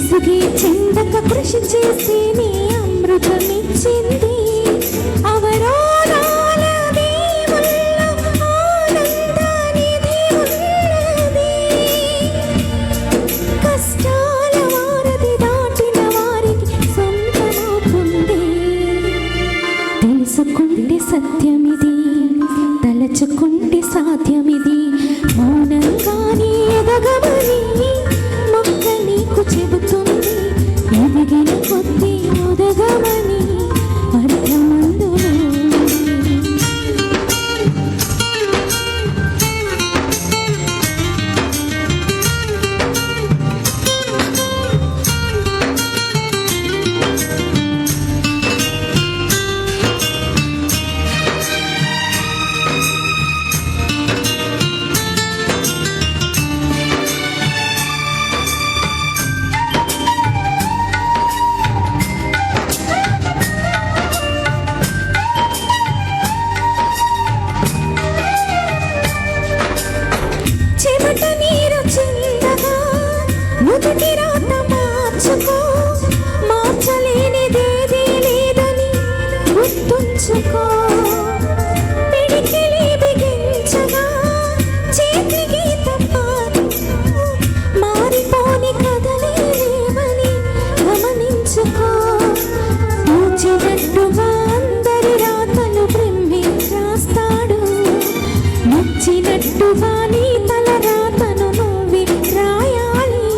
విసుగి చెందక కృషి చేసి నీ అమృతమిచ్చింది. అవరోధాల దీవుల్లో ఆనందానిది ఉన్నది. కష్టాల వారధి దాటిన వారికి సొంతమవుతుంది. తెలుసుకుంటే సత్యమిది, తలచుకుంటే సాధ్యమిది. మౌనంగానే ఎదగమని మొక్క నీకు చెబుతుంది. ఎదిగిన కొద్దీ ఒదగమని అర్థమందు. చెమట నీరు చిందగా నుదుటి రాత మార్చుకో. మార్చలేనిదేదీ లేదని గుర్తుంచుకో. పిడికిలి బిగించగా చేతి గీత మారిపోని కథలే లేవని గమనించుకో. పూచినట్టుగా అందరి రాతలు బ్రహ్మే రాస్తాడు. నచ్చినట్టుగా నీ తల రాతను నువ్వే రాయాలి.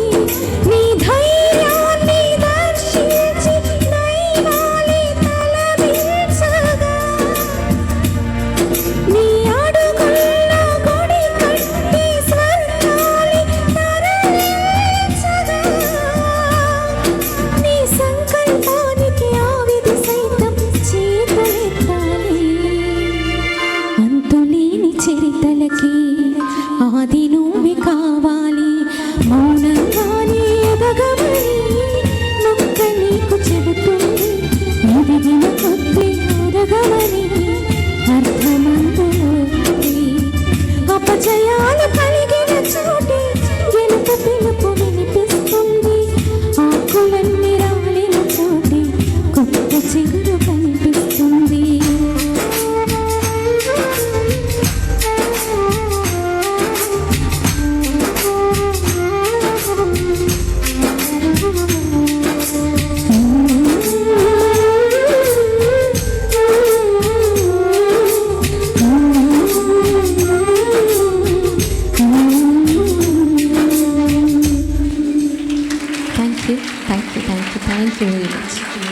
నీ ధైర్యాన్ని దర్శించి దైవాలే తలదించగా. నీ అడుగుల్లో గుడి కట్టి స్వర్గాలే తరలించగా. నీ సంకల్పానికి ఆ విధి సైతం చేతులెత్తాలి. అంతులేని చరితలకి ఆది నువ్వే కావాలి. మౌనంగానే ఎదగమని మొక్క నీకు చెబుతుంది. ఎదిగిన కొద్దీ ఒదగమని అర్థమందుతుంది. అపజయాలు కలిగిన చోటే గెలుపు పిలుపు వినిపిస్తుంది. ఆకులన్నీ రాలిన చోటే కొత్త చిగురు కనిపిస్తుంది. Thank you very much.